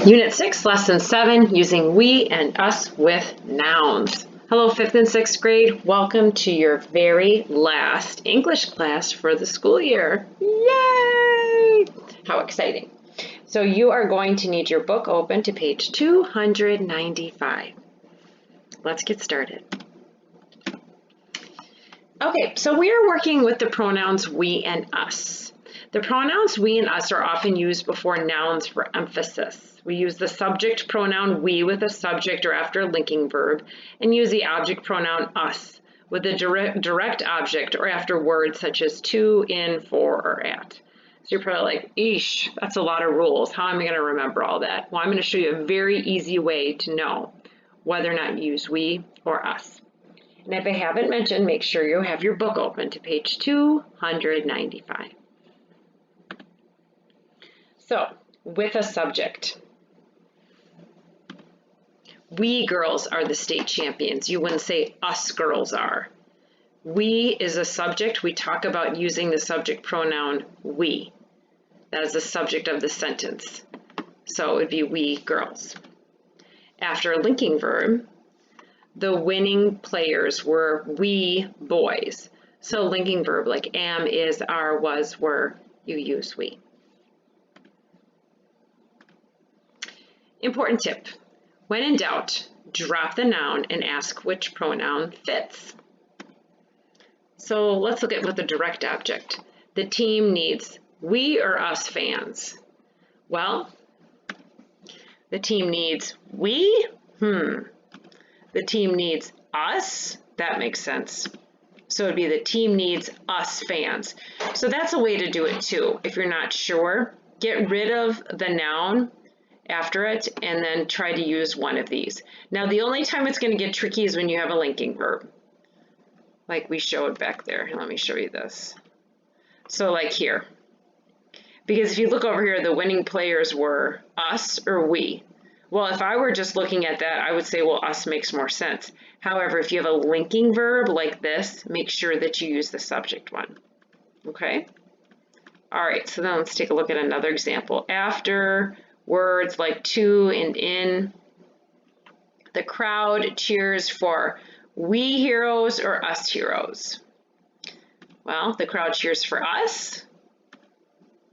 Unit 6, Lesson 7, using we and us with nouns. Hello, 5th and 6th grade. Welcome to your very last English class for the school year. Yay! How exciting. So you are going to need your book open to page 295. Let's get started. Okay, so we are working with the pronouns we and us. The pronouns we and us are often used before nouns for emphasis. We use the subject pronoun we with a subject or after a linking verb, and use the object pronoun us with a direct object or after words such as to, in, for, or at. So you're probably like, eesh, that's a lot of rules. How am I going to remember all that? Well, I'm going to show you a very easy way to know whether or not you use we or us. And if I haven't mentioned, make sure you have your book open to page 295. So, with a subject. We girls are the state champions. You wouldn't say us girls are. We is a subject. We talk about using the subject pronoun we. That is the subject of the sentence. So it would be we girls. After a linking verb, the winning players were we boys. So linking verb like am, is, are, was, were, you use we. Important tip. When in doubt, drop the noun and ask which pronoun fits. So let's look at with the direct object. The team needs we or us fans. Well, the team needs we? The team needs us? That makes sense. So it'd be the team needs us fans. So that's a way to do it too. If you're not sure, get rid of the noun after it and then try to use one of these. Now the only time it's going to get tricky is when you have a linking verb, like we showed back there. Let me show you this. So like here, because if you look over here, the winning players were us or we. Well, if I were just looking at that, I would say, well, us makes more sense. However, if you have a linking verb like this, make sure that you use the subject one. Okay? All right, so then let's take a look at another example. After words like to and in, the crowd cheers for we heroes or us heroes. Well, the crowd cheers for us.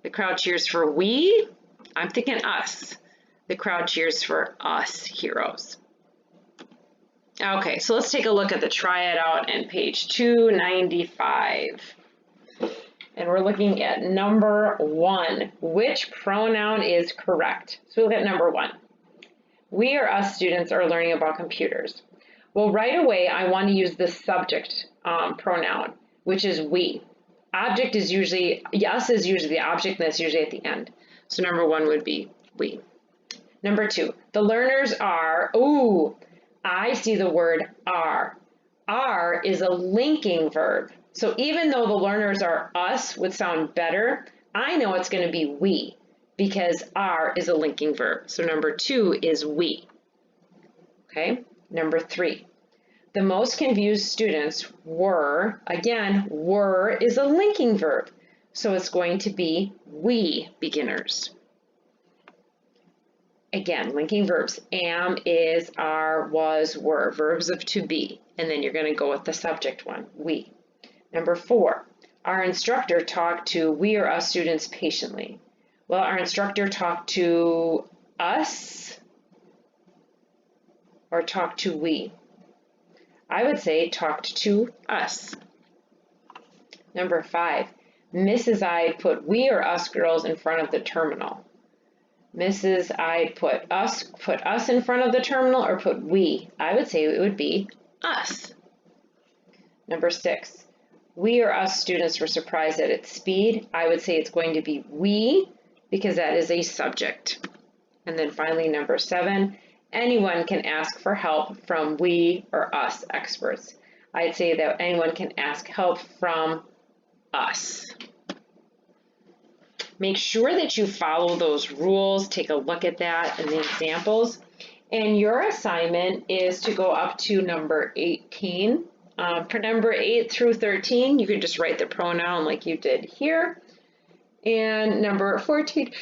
The crowd cheers for we. I'm thinking us. The crowd cheers for us heroes. Okay, so let's take a look at the try it out on page 295. And we're looking at number 1. Which pronoun is correct? So we look at number 1. We or us students are learning about computers. Well, right away, I want to use the subject pronoun, which is we. Object is usually, us is usually the object, and that's usually at the end. So number 1 would be we. Number 2, the learners are, I see the word are. Are is a linking verb. So even though the learners are us would sound better, I know it's going to be we because are is a linking verb. So number 2 is we. Okay, number 3. The most confused students were, again, were is a linking verb. So it's going to be we beginners. Again, linking verbs, am, is, are, was, were, verbs of to be. And then you're going to go with the subject one, we. Number 4, our instructor talked to we or us students patiently. Well, our instructor talked to us or talked to we. I would say talked to us. Number 5, Mrs. Ide put we or us girls in front of the terminal. Mrs. Ide put us in front of the terminal or put we. I would say it would be us. Number 6, we or us students were surprised at its speed. I would say it's going to be we because that is a subject. And then finally, number 7, anyone can ask for help from we or us experts. I'd say that anyone can ask help from us. Make sure that you follow those rules. Take a look at that in the examples. And your assignment is to go up to number 18. For number 8 through 13, you can just write the pronoun like you did here. And number 14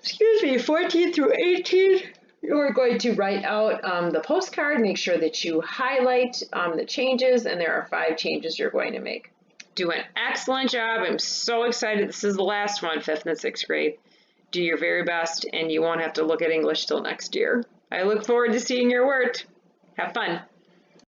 14 through 18. You're going to write out the postcard, make sure that you highlight the changes, and there are 5 changes you're going to make. Do an excellent job. I'm so excited. This is the last one, 5th and 6th grade. Do your very best, and you won't have to look at English till next year. I look forward to seeing your work. Have fun.